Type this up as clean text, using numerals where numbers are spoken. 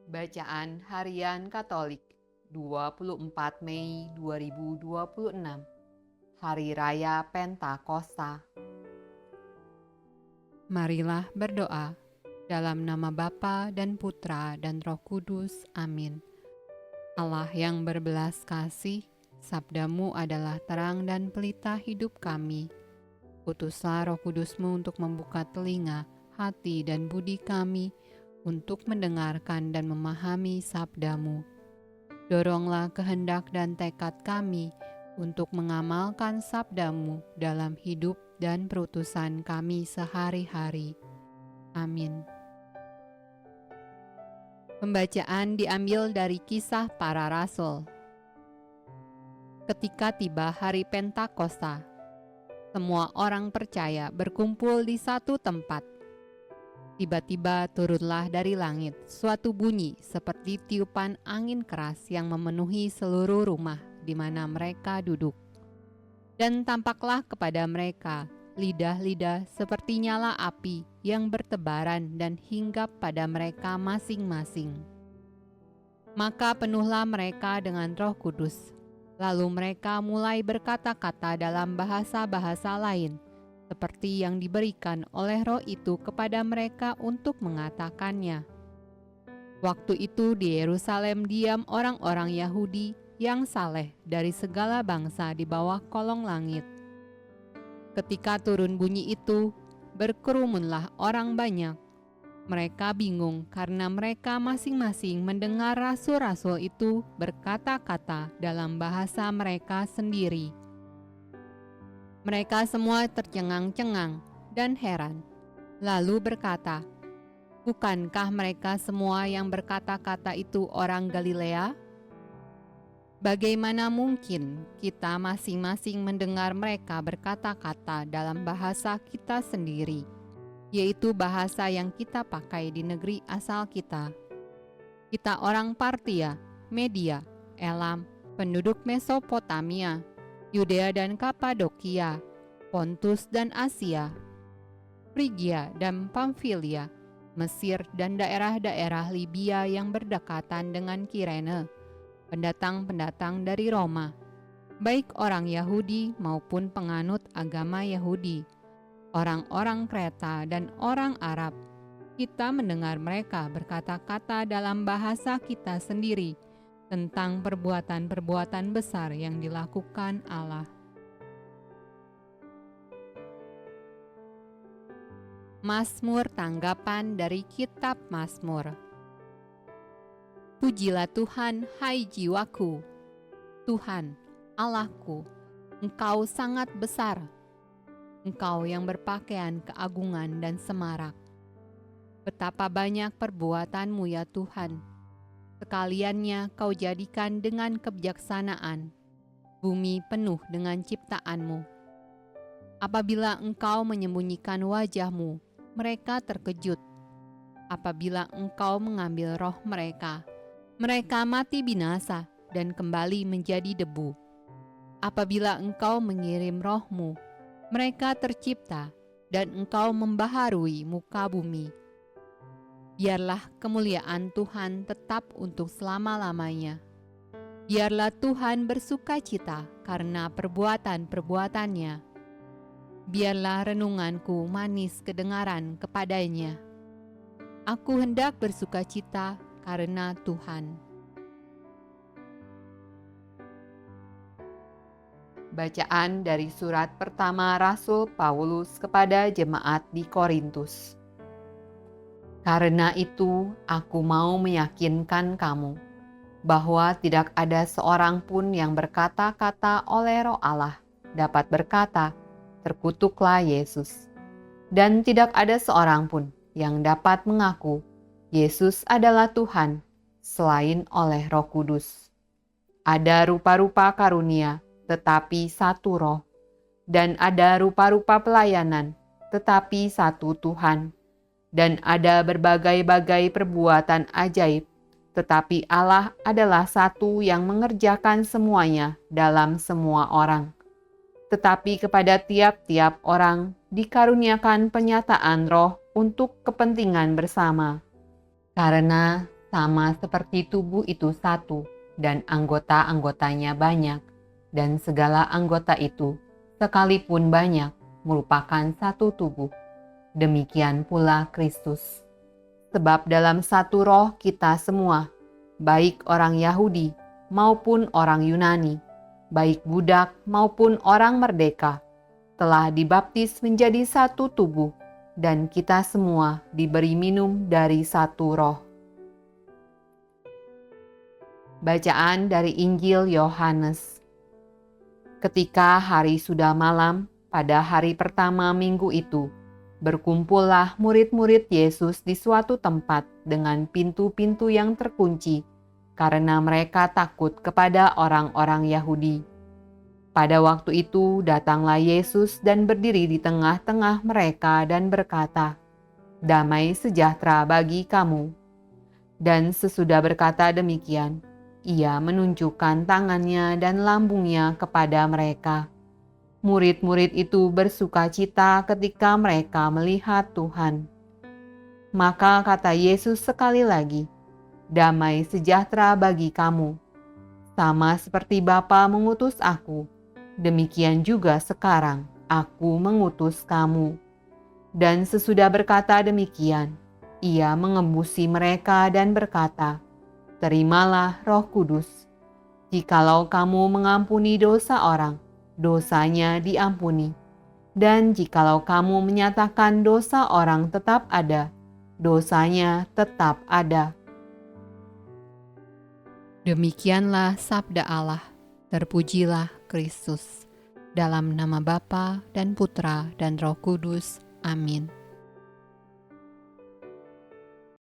Bacaan Harian Katolik 24 Mei 2026 Hari Raya Pentakosta. Marilah berdoa dalam nama Bapa dan Putra dan Roh Kudus. Amin. Allah yang berbelas kasih, sabdamu adalah terang dan pelita hidup kami. Utuslah Roh Kudusmu untuk membuka telinga, hati dan budi kami untuk mendengarkan dan memahami sabdamu. Doronglah kehendak dan tekad kami untuk mengamalkan sabdamu dalam hidup dan perutusan kami sehari-hari. Amin. Pembacaan diambil dari Kisah Para Rasul. Ketika tiba hari Pentakosta, semua orang percaya berkumpul di satu tempat. Tiba-tiba turunlah dari langit suatu bunyi seperti tiupan angin keras yang memenuhi seluruh rumah di mana mereka duduk. Dan tampaklah kepada mereka lidah-lidah seperti nyala api yang bertebaran dan hinggap pada mereka masing-masing. Maka penuhlah mereka dengan Roh Kudus. Lalu mereka mulai berkata-kata dalam bahasa-bahasa lain, seperti yang diberikan oleh Roh itu kepada mereka untuk mengatakannya. Waktu itu di Yerusalem diam orang-orang Yahudi yang saleh dari segala bangsa di bawah kolong langit. Ketika turun bunyi itu, berkerumunlah orang banyak. Mereka bingung karena mereka masing-masing mendengar rasul-rasul itu berkata-kata dalam bahasa mereka sendiri. Mereka semua tercengang-cengang dan heran, lalu berkata, "Bukankah mereka semua yang berkata-kata itu orang Galilea? Bagaimana mungkin kita masing-masing mendengar mereka berkata-kata dalam bahasa kita sendiri, yaitu bahasa yang kita pakai di negeri asal kita? Kita orang Partia, Media, Elam, penduduk Mesopotamia, Yudea dan Kapadokia, Pontus dan Asia, Frigia dan Pamfilia, Mesir dan daerah-daerah Libya yang berdekatan dengan Kirene, pendatang-pendatang dari Roma, baik orang Yahudi maupun penganut agama Yahudi, orang-orang Kreta dan orang Arab. Kita mendengar mereka berkata-kata dalam bahasa kita sendiri tentang perbuatan-perbuatan besar yang dilakukan Allah." Mazmur tanggapan dari Kitab Mazmur. Pujilah Tuhan, hai jiwaku. Tuhan, Allahku, Engkau sangat besar. Engkau yang berpakaian keagungan dan semarak. Betapa banyak perbuatanmu ya Tuhan. Sekaliannya kau jadikan dengan kebijaksanaan. Bumi penuh dengan ciptaanmu. Apabila engkau menyembunyikan wajahmu, mereka terkejut. Apabila engkau mengambil roh mereka, mereka mati binasa dan kembali menjadi debu. Apabila engkau mengirim rohmu, mereka tercipta dan engkau membaharui muka bumi. Biarlah kemuliaan Tuhan tetap untuk selama-lamanya. Biarlah Tuhan bersukacita karena perbuatan-perbuatannya. Biarlah renunganku manis kedengaran kepadanya. Aku hendak bersukacita karena Tuhan. Bacaan dari surat pertama Rasul Paulus kepada jemaat di Korintus. Karena itu, aku mau meyakinkan kamu bahwa tidak ada seorang pun yang berkata-kata oleh Roh Allah dapat berkata, "Terkutuklah Yesus." Dan tidak ada seorang pun yang dapat mengaku Yesus adalah Tuhan selain oleh Roh Kudus. Ada rupa-rupa karunia, tetapi satu Roh, dan ada rupa-rupa pelayanan, tetapi satu Tuhan. Dan ada berbagai-bagai perbuatan ajaib, tetapi Allah adalah satu yang mengerjakan semuanya dalam semua orang. Tetapi kepada tiap-tiap orang dikaruniakan penyataan Roh untuk kepentingan bersama. Karena sama seperti tubuh itu satu dan anggota-anggotanya banyak, dan segala anggota itu, sekalipun banyak, merupakan satu tubuh. Demikian pula Kristus. Sebab dalam satu roh kita semua, baik orang Yahudi maupun orang Yunani, baik budak maupun orang merdeka, telah dibaptis menjadi satu tubuh, dan kita semua diberi minum dari satu roh. Bacaan dari Injil Yohanes. Ketika hari sudah malam, pada hari pertama minggu itu, berkumpullah murid-murid Yesus di suatu tempat dengan pintu-pintu yang terkunci, karena mereka takut kepada orang-orang Yahudi. Pada waktu itu datanglah Yesus dan berdiri di tengah-tengah mereka dan berkata, "Damai sejahtera bagi kamu." Dan sesudah berkata demikian, Ia menunjukkan tangannya dan lambungnya kepada mereka. Murid-murid itu bersuka cita ketika mereka melihat Tuhan. Maka kata Yesus sekali lagi, "Damai sejahtera bagi kamu. Sama seperti Bapa mengutus aku, demikian juga sekarang aku mengutus kamu." Dan sesudah berkata demikian, Ia mengembusi mereka dan berkata, "Terimalah Roh Kudus. Jikalau kamu mengampuni dosa orang, dosanya diampuni. Dan jikalau kamu menyatakan dosa orang tetap ada, dosanya tetap ada." Demikianlah sabda Allah. Terpujilah Kristus. Dalam nama Bapa dan Putra dan Roh Kudus. Amin.